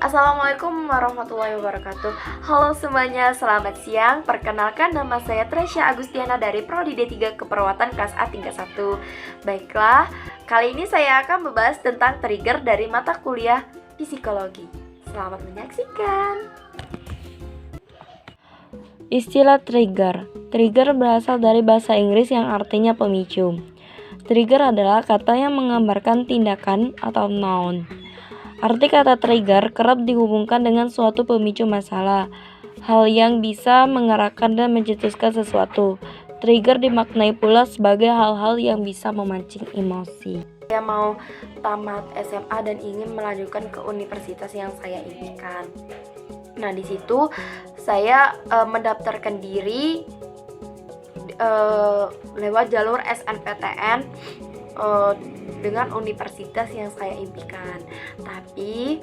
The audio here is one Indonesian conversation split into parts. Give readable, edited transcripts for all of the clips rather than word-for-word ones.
Assalamualaikum warahmatullahi wabarakatuh. Halo semuanya, selamat siang. Perkenalkan, nama saya Tresya Agustiana dari Prodi D3 Keperawatan kelas A tingkat 1. Baiklah, kali ini saya akan membahas tentang trigger dari mata kuliah psikologi. Selamat menyaksikan. Istilah trigger. Trigger berasal dari bahasa Inggris yang artinya pemicu. Trigger adalah kata yang menggambarkan tindakan atau noun. Arti kata trigger kerap dihubungkan dengan suatu pemicu masalah, hal yang bisa mengarahkan dan mencetuskan sesuatu. Trigger dimaknai pula sebagai hal-hal yang bisa memancing emosi. Saya mau tamat SMA dan ingin melanjutkan ke universitas yang saya impikan. Nah, di situ saya mendaftarkan diri lewat jalur SNPTN dengan universitas yang saya impikan. Tapi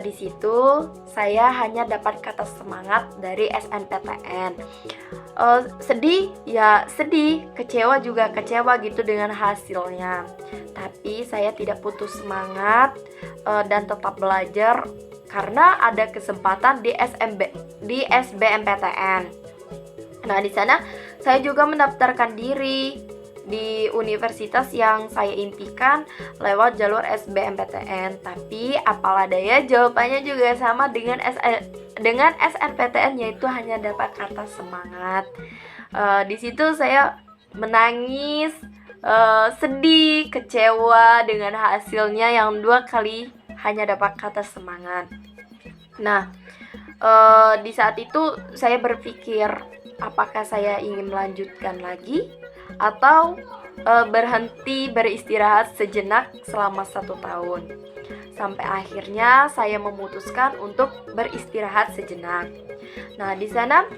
di situ saya hanya dapat kata semangat dari SNPTN. Sedih, kecewa juga kecewa gitu dengan hasilnya. Tapi saya tidak putus semangat dan tetap belajar karena ada kesempatan di SBMPTN. Nah, di sana saya juga mendaftarkan diri di universitas yang saya impikan lewat jalur SBMPTN. Tapi apalah daya, jawabannya juga sama dengan SNPTN, yaitu hanya dapat kata semangat. Di situ saya menangis, sedih, kecewa dengan hasilnya yang 2 kali hanya dapat kata semangat. Nah, di saat itu saya berpikir, apakah saya ingin melanjutkan lagi atau berhenti beristirahat sejenak selama 1 tahun. Sampai akhirnya saya memutuskan untuk beristirahat sejenak. Nah, di sana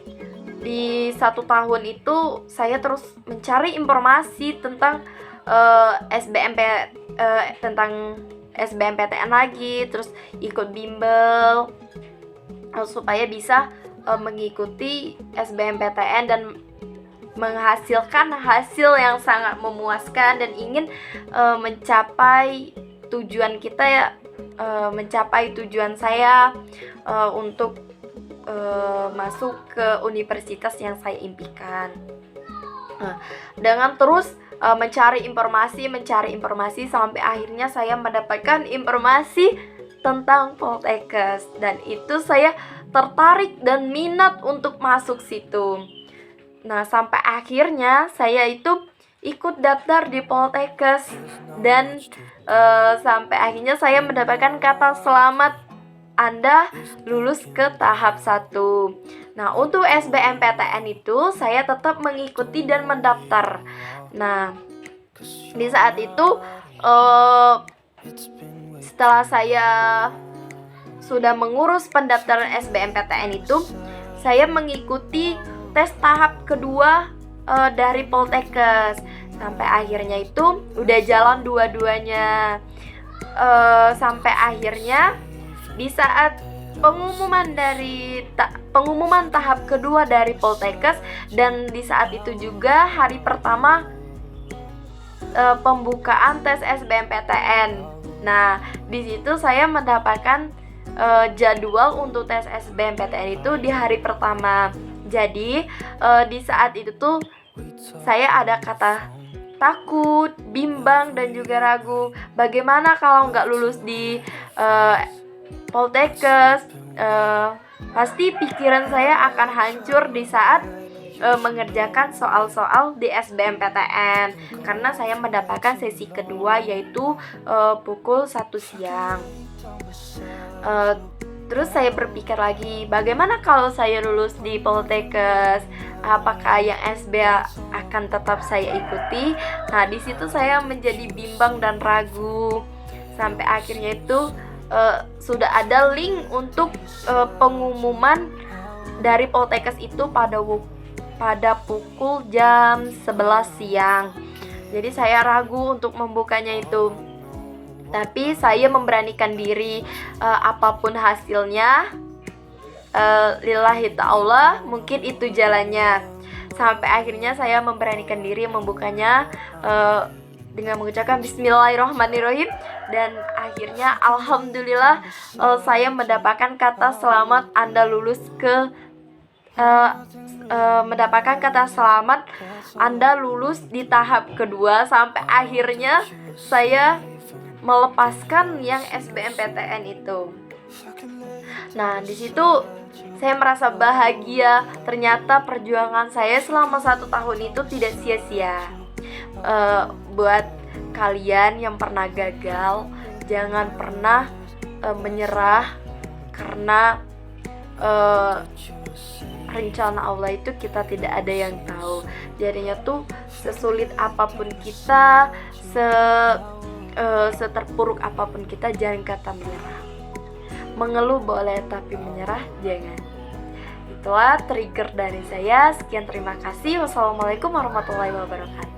di 1 tahun itu saya terus mencari informasi tentang tentang SBMPTN lagi, terus ikut bimbel supaya bisa mengikuti SBMPTN dan menghasilkan hasil yang sangat memuaskan dan ingin mencapai tujuan kita ya, mencapai tujuan saya untuk masuk ke universitas yang saya impikan. Dengan terus mencari informasi sampai akhirnya saya mendapatkan informasi tentang Poltekkes, dan itu saya tertarik dan minat untuk masuk situ. Nah, sampai akhirnya saya itu ikut daftar di Poltekkes dan sampai akhirnya saya mendapatkan kata selamat, Anda lulus ke tahap 1. Nah, untuk SBMPTN itu saya tetap mengikuti dan mendaftar. Nah, di saat itu setelah saya sudah mengurus pendaftaran SBMPTN itu, saya mengikuti tes tahap kedua dari Poltekkes. Sampai akhirnya itu udah jalan dua-duanya. Sampai akhirnya di saat pengumuman tahap kedua dari Poltekkes, dan di saat itu juga hari pertama pembukaan tes SBMPTN. Nah, di situ saya mendapatkan jadwal untuk tes SBMPTN itu di hari pertama. Jadi di saat itu tuh saya ada kata takut, bimbang, dan juga ragu. Bagaimana kalau nggak lulus di Poltekkes? Pasti pikiran saya akan hancur di saat mengerjakan soal-soal di SBMPTN, karena saya mendapatkan sesi kedua yaitu pukul 1 siang. Terus saya berpikir lagi, bagaimana kalau saya lulus di Poltekkes? Apakah yang SB akan tetap saya ikuti? Nah, di situ saya menjadi bimbang dan ragu. Sampai akhirnya itu sudah ada link untuk pengumuman dari Poltekkes itu pada pukul jam 11 siang. Jadi saya ragu untuk membukanya itu. Tapi saya memberanikan diri, apapun hasilnya, lillahi ta'ala, mungkin itu jalannya. Sampai akhirnya saya memberanikan diri membukanya dengan mengucapkan Bismillahirrahmanirrahim, dan akhirnya alhamdulillah saya mendapatkan kata selamat Anda lulus ke mendapatkan kata selamat Anda lulus di tahap kedua, sampai akhirnya saya melepaskan yang SBMPTN itu. Nah, di situ saya merasa bahagia. Ternyata perjuangan saya selama 1 tahun itu tidak sia-sia. Buat kalian yang pernah gagal, jangan pernah menyerah, karena rencana Allah itu kita tidak ada yang tahu. Jadinya tuh sesulit apapun kita, seterpuruk apapun kita, jangan kata menyerah. Mengeluh boleh, tapi menyerah jangan. Itulah trigger dari saya. Sekian, terima kasih. Wassalamualaikum warahmatullahi wabarakatuh.